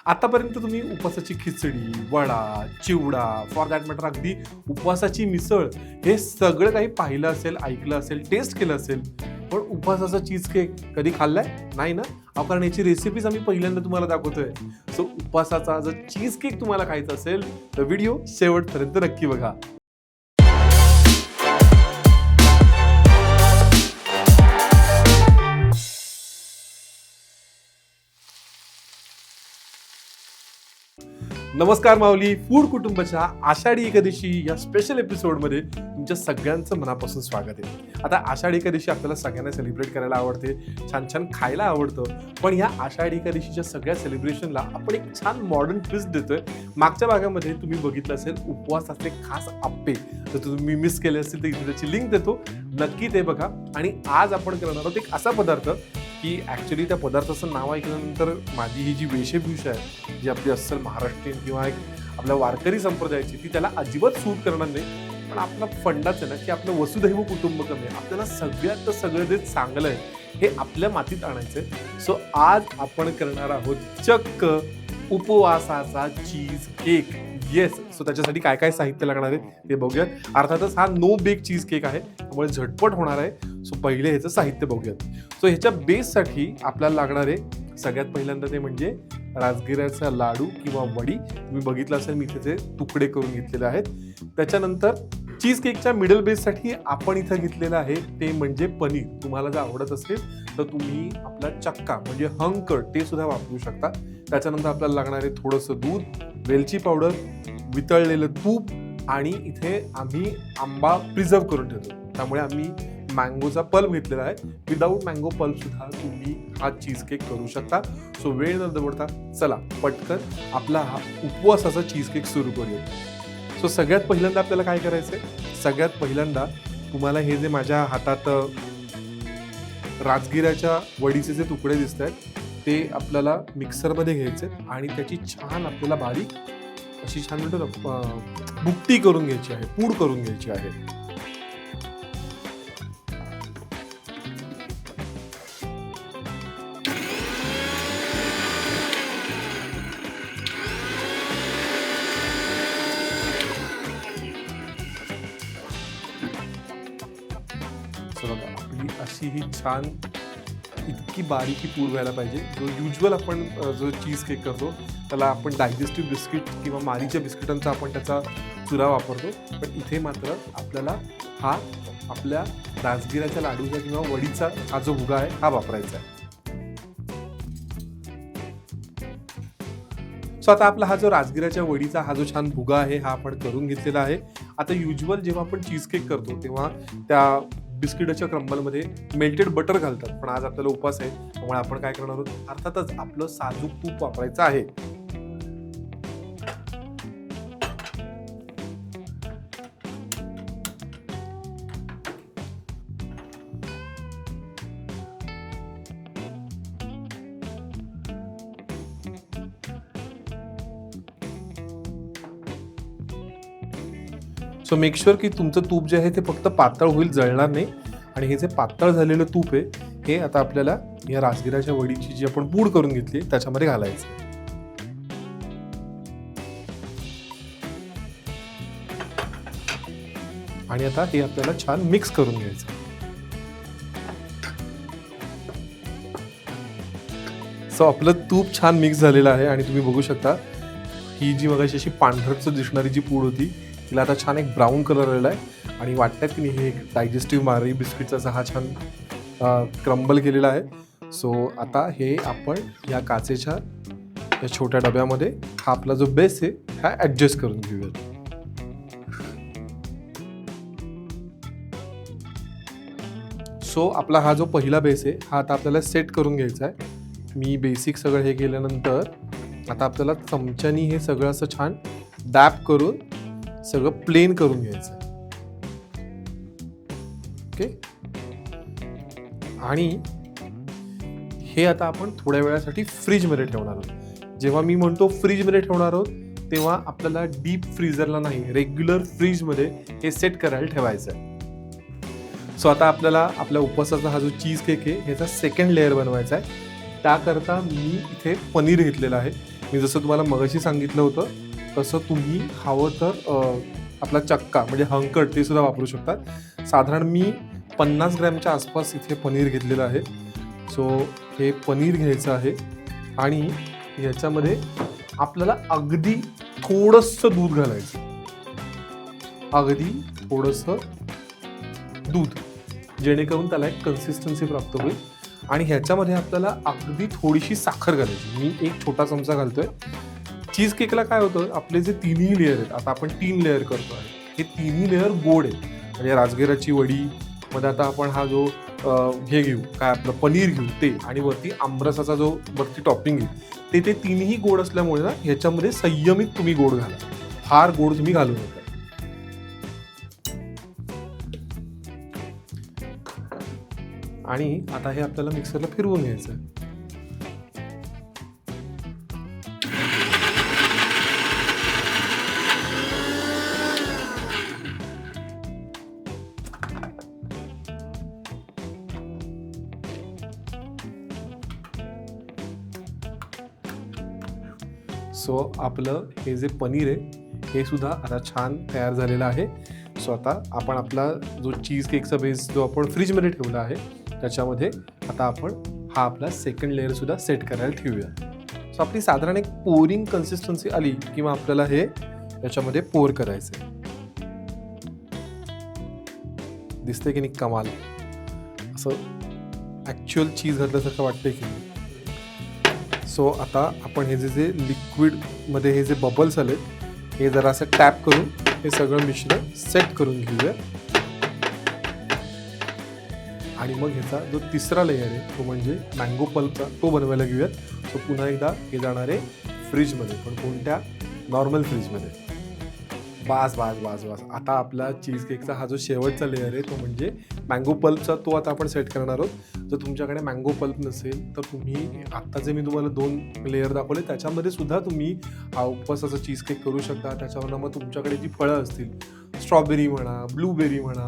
आतापर्यंत तुम्ही उपवासाची खिचडी, वडा, चिवडा, for that matter अगदी उपवासाची मिसळ हे सगळं काही पाहिलं असेल, ऐकलं असेल, टेस्ट केलं असेल. पण उपवासाचा चीज केक कधी खाल्लाय? नाही ना? कारण याची रेसिपीज आम्ही पहिल्यांदा तुम्हाला दाखवतोय. सो उपवासाचा जर चीज केक तुम्हाला खायचा असेल तर व्हिडिओ शेवटपर्यंत नक्की बघा. नमस्कार माऊली, फूड कुटुंबाच्या आषाढी एकादशी या स्पेशल एपिसोडमध्ये तुमच्या सगळ्यांचं मनापासून स्वागत आहे. आता आषाढी एकादशी आपल्याला सगळ्यांना सेलिब्रेट करायला आवडते, छान छान खायला आवडतं. पण या आषाढी एकादशीच्या सगळ्या सेलिब्रेशनला आपण एक छान मॉडर्न ट्विस्ट देतोय. मागच्या भागामध्ये तुम्ही बघितलं असेल उपवासाचे खास आप्पे, तर तुम्ही मिस केले असतील तर इथे त्याची लिंक देतो, नक्की ते बघा. आणि आज आपण करणार आहोत एक असा पदार्थ की ॲक्च्युली त्या पदार्थाचं नाव ऐकल्यानंतर माझी ही जी वेशभूषा आहे, जी आपली अस्सल महाराष्ट्रीयन किंवा एक आपल्या वारकरी संप्रदायाची, ती त्याला अजिबात सूट करणार नाही. पण आपला फंडाच आहे ना की आपलं वसुधैव कुटुंबकम आहे, आपल्याला सगळ्यात सगळं जे चांगलं आहे हे आपल्या मातीत आणायचं आहे. सो आज आपण करणार आहोत चक्क उपवासाचा चीज केक. येस, सो त्याच्यासाठी काय काय साहित्य लागणार आहे ते बघूयात. अर्थातच हा नो बेक चीज केक आहे, त्यामुळे झटपट होणार आहे. सो पहिले ह्याचं साहित्य बघूयात. सो ह्याच्या बेससाठी आपल्याला लागणार आहे सगळ्यात पहिल्यांदा ते म्हणजे राजगिऱ्याचा लाडू किंवा वडी. तुम्ही बघितलं असेल मी इथे तुकडे करून घेतलेले आहेत. त्याच्यानंतर चीज केकच्या मिडल बेससाठी आपण इथं घेतलेलं आहे ते म्हणजे पनीर. तुम्हाला जर आवडत असेल तर तुम्ही आपला चक्का म्हणजे हंकर ते सुद्धा वापरू शकता. त्याच्यानंतर आपल्याला लागणार आहे थोडंसं दूध, वेलची पावडर, वितळलेलं तूप आणि इथे आम्ही आंबा प्रिझर्व करून ठेवतो, त्यामुळे आम्ही मँगोचा पल्प घेतलेला आहे. विदाऊट मँगो पल्प सुद्धा तुम्ही हा चीज केक करू शकता. सो वेळ न दवडता चला पटकन आपला हा उपवासाचा चीज केक सुरू करूया. सो सगळ्यात पहिल्यांदा आपल्याला काय करायचं आहे, सगळ्यात पहिल्यांदा तुम्हाला हे जे माझ्या हातात राजगिऱ्याच्या वडीचे जे तुकडे दिसत आहेत ते आपल्याला मिक्सरमध्ये घ्यायचे आणि त्याची छान आपल्याला बारीक अशी छान म्हणतो ना बुकटी करून घ्यायची आहे, पूड करून घ्यायची आहे. आपली अशी ही छान इतकी बारीकी पूड व्हायला पाहिजे. जो युज्युअल आपण जो चीज केक करतो त्याला आपण डायजेस्टिव्ह बिस्किट किंवा मारीच्या बिस्किटांचा आपण त्याचा चुरा वापरतो, पण इथे मात्र आपल्याला हा आपल्या राजगिऱ्याच्या लाडूचा किंवा वडीचा हा जो भुगा आहे हा वापरायचा आहे. सो आता आपला हा जो राजगिऱ्याच्या वडीचा हा जो छान भुगा आहे हा आपण करून घेतलेला आहे. आता युज्युअल जेव्हा आपण चीज केक करतो तेव्हा त्या बिस्किटाच्या क्रंबलमध्ये मेल्टेड बटर घालतात, पण आज आपल्याला उपवास आहे त्यामुळे आपण काय करणार आहोत, अर्थातच आपलं साजूक तूप वापरायचं आहे. सो मेक शुअर की तुमचं तूप जे आहे ते फक्त पातळ होईल, जळणार नाही. आणि हे जे पातळ झालेलं तूप आहे हे आता आपल्याला या राजगिऱ्याच्या वडीची जी आपण पूड करून घेतली त्याच्यामध्ये घालायचं. आणि आता हे आपल्याला छान मिक्स करून घ्यायचं. सो आपलं तूप छान मिक्स झालेलं आहे आणि तुम्ही बघू शकता ही जी मगाशी अशी पांढरच दिसणारी जी पूड होती तिला आता छान एक ब्राऊन कलर आलेला आहे आणि वाटतं की हे एक डायजेस्टिव्ह मारी बिस्किटचा हा छान क्रम्बल केलेला आहे. सो आता हे आपण या काचेच्या या छोट्या डब्यामध्ये हा आपला जो बेस आहे हा ॲडजस्ट करून घेऊयात. सो आपला हा जो पहिला बेस आहे हा आता आपल्याला सेट करून घ्यायचा आहे. मी बेसिक सगळं हे केल्यानंतर आता आपल्याला चमच्यानी हे सगळं असं छान डॅप करून सगळं प्लेन करून घ्यायचं. ओके, आणि हे आता आपण थोड्या वेळासाठी फ्रीजमध्ये ठेवणार आहोत. जेव्हा मी म्हणतो फ्रीजमध्ये ठेवणार आहोत तेव्हा आपल्याला डीप फ्रीजरला नाही, रेग्युलर फ्रीजमध्ये हे सेट करायला ठेवायचं आहे. सो आता आपल्याला आपल्या उपवासाचा हा जो चीज केक आहे ह्याचा सेकंड लेअर बनवायचा आहे. त्याकरता मी इथे पनीर घेतलेलं आहे. मी जसं तुम्हाला मगाशी सांगितलं होतं तसं तुम्ही हवं तर आपला चक्का म्हणजे हंकट ते सुद्धा वापरू शकता. साधारण मी 50 ग्रॅमच्या आसपास इथे पनीर घेतलेलं आहे. सो हे पनीर घ्यायचं आहे आणि याच्यामध्ये आपल्याला अगदी थोडंसं दूध घालायचं, अगदी थोडंसं दूध, जेणेकरून त्याला एक कन्सिस्टन्सी प्राप्त होईल. आणि ह्याच्यामध्ये आपल्याला अगदी थोडीशी साखर घालायची. मी 1 छोटा चमचा घालतोय. चीज केकला काय होतं, आपले जे तिन्ही लेअर आहेत, आता आपण 3 लेअर करतो आहे, हे तिन्ही लेअर गोड आहेत. म्हणजे राजगिराची वडी मध्ये आता आपण हा जो हे घेऊ, काय आपलं पनीर घेऊ ते, आणि वरती आमरसाचा जो वरती टॉपिंग आहे ते तिन्ही गोड असल्यामुळे ना ह्याच्यामध्ये संयमित तुम्ही गोड घाला, फार गोड तुम्ही घालू नका. आणि आता हे आपल्याला मिक्सरला फिरवून घ्यायचं आहे. सो आपलं हे जे पनीर आहे हे सुद्धा आता छान तयार झालेलं आहे. सो आता आपण आपला जो चीज केकचा बेस जो आपण फ्रीजमध्ये ठेवला आहे त्याच्यामध्ये आता आपण हा आपला सेकंड लेअर सुद्धा सेट करायला ठेवूया. सो आपली साधारण एक पोरिंग कन्सिस्टन्सी आली किंवा आपल्याला हे याच्यामध्ये पोर करायचं आहे. दिसतंय की नाही कमाल, असं ॲक्च्युअल चीज घातल्यासारखं वाटतंय की नाही. सो आता आपण हे जे लिक्विडमध्ये हे जे बबल्स आले हे जरा असं टॅप करून हे सगळं मिश्रण सेट करून घेऊया. आणि मग ह्याचा जो तिसरा लेयर आहे तो म्हणजे मँगो पल्पचा, तो बनवायला घेऊयात. सो पुन्हा एकदा हे जाणार आहे फ्रीजमध्ये, पण कोणत्या, नॉर्मल फ्रीजमध्ये. बास बास बास बास. आता आपला चीज केकचा हा जो शेवटचा लेयर आहे तो म्हणजे मँगो पल्पचा, तो आता आपण सेट करणार आहोत. जर तुमच्याकडे मँगो पल्प नसेल तर तुम्ही आत्ता जे मी तुम्हाला 2 लेयर दाखवले त्याच्यामध्ये सुद्धा तुम्ही हा उपवासाचा चीज केक करू शकता. त्याच्यावरनं मग तुमच्याकडे जी फळं असतील, स्ट्रॉबेरी म्हणा, ब्लूबेरी म्हणा,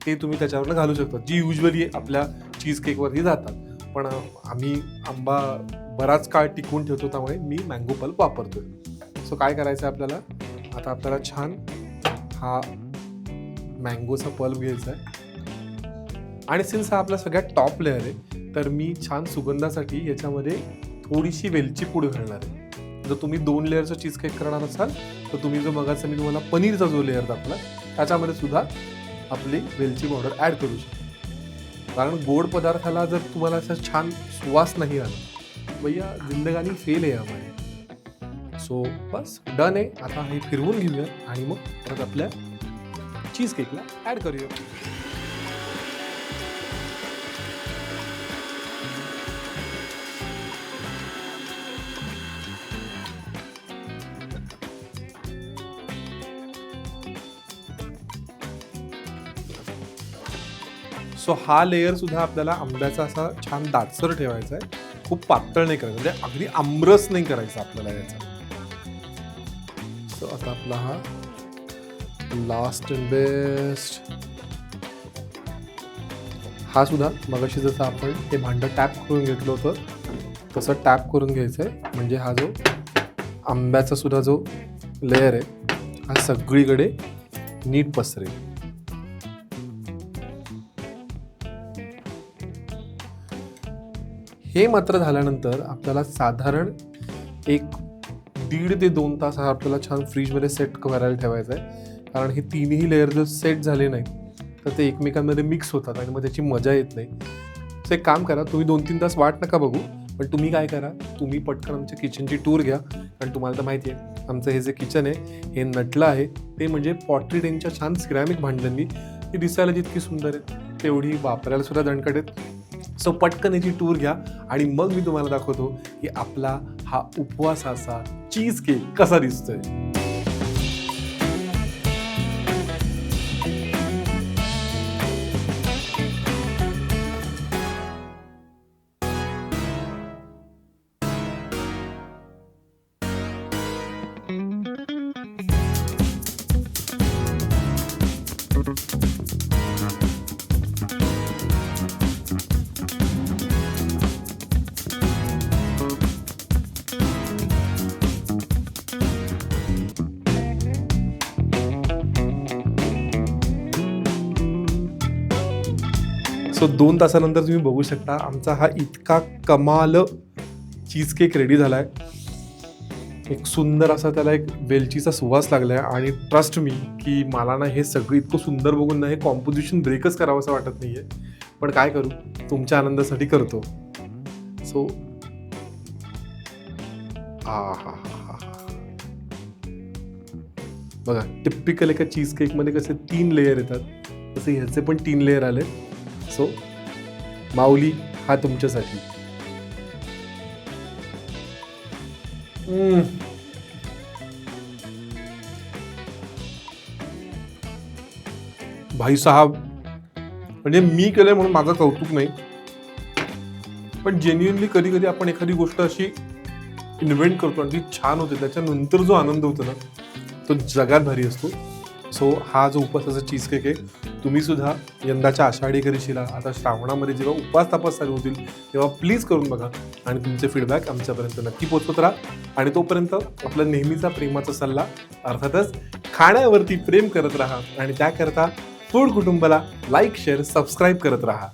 ते तुम्ही त्याच्यावरनं घालू शकता, जी युजली आपल्या चीज केकवरही जातात. पण आम्ही आंबा बराच काळ टिकवून ठेवतो त्यामुळे मी मँगो पल्प वापरतोय. सो काय करायचं आहे आपल्याला, आता आपल्याला छान हा मँगोचा पल्प घ्यायचा आहे. आणि सिन्स हा आपला सगळ्यात टॉप लेअर आहे तर मी छान सुगंधासाठी याच्यामध्ये थोडीशी वेलची पूड घालणार आहे. जर तुम्ही 2 लेअरचा चीज केक करणार असाल तर तुम्ही जो मगाचा मी तुम्हाला पनीरचा जो लेअर दाखवला त्याच्यामध्ये सुद्धा आपली वेलची पावडर ॲड करू शकता. कारण गोड पदार्थाला जर तुम्हाला असा छान सुवास नाही आला भैया जिंदगानी फेल आहे यामध्ये. सो बस डन आहे. आता हे फिरवून घेऊया आणि मग परत आपल्या चीज केकला ॲड करूया. सो हा लेयर सुद्धा आपल्याला आंब्याचा असा छान दाटसर ठेवायचा आहे, खूप पातळ नाही करायचं, म्हणजे अगदी आमरस नाही करायचा आपल्याला याचा. सो आता आपला हा लास्ट अँड बेस्ट हा सुद्धा मगाशी जसं आपण हे भांडं टॅप करून घेतलं होतं तसं टॅप करून घ्यायचं आहे. म्हणजे हा जो आंब्याचा सुद्धा जो लेयर आहे हा सगळीकडे नीट पसरेल. हे मात्र झाल्यानंतर आपल्याला साधारण 1.5 ते 2 तास हा आपल्याला छान फ्रीजमध्ये सेट करायला ठेवायचा आहे. कारण हे तिन्ही लेअर जर सेट झाले नाही तर ते एकमेकांमध्ये मिक्स होतात आणि मग त्याची मजा येत नाही. सो एक काम करा, तुम्ही 2-3 तास वाट नका बघू, पण तुम्ही काय करा, तुम्ही पटकन आमच्या किचनची टूर घ्या. कारण तुम्हाला तर माहिती आहे आमचं हे जे किचन आहे हे नटलं आहे ते म्हणजे पॉटरी टेनच्या छान सिरॅमिक भांड्यांनी. ती दिसायला जितकी सुंदर आहेत तेवढी वापरायला सुद्धा दणकट आहेत. सो पटकन याची टूर घ्या आणि मग मी तुम्हाला दाखवतो की आपला हा उपवासाचा चीज केक कसा दिसतोय. सो 2 तासानंतर तुम्ही बघू शकता आमचा हा इतका कमाल चीज केक रेडी झाला आहे. एक सुंदर असा त्याला एक वेलचीचा सुवास लागला आहे आणि ट्रस्ट मी की मला ना हे सगळं इतकं सुंदर बघून ना हे कॉम्पोजिशन ब्रेकच करावं असं वाटत नाही आहे. पण काय करू, तुमच्या आनंदासाठी करतो. सो बघा, टिपिकल एका चीज केकमध्ये कसे 3 लेयर येतात, तसे ह्याचे पण 3 लेयर आले. सो माऊली, हा तुमच्यासाठी. भाई साहब, म्हणजे मी केलंय म्हणून माझं कौतुक नाही, पण जेन्युइनली कधी कधी आपण एखादी गोष्ट अशी इन्व्हेंट करतो आणि ती छान होते, त्याच्यानंतर जो आनंद होतो ना तो जगात भारी असतो. सो हा जो उपवासाचा चीज केक आहे, तुम्ही सुद्धा यंदाच्या आषाढी एकादशीला आता श्रावणामध्ये जेव्हा उपास तापास चालू होतील तेव्हा प्लीज करून बघा आणि तुमचे फीडबॅक आमच्यापर्यंत नक्की पोहोचवत राहा. आणि तोपर्यंत आपला नेहमीचा प्रेमाचा सल्ला, अर्थातच खाण्यावरती प्रेम करत राहा आणि त्याकरता फूड कुटुंबाला लाईक, शेअर, सबस्क्राईब करत राहा.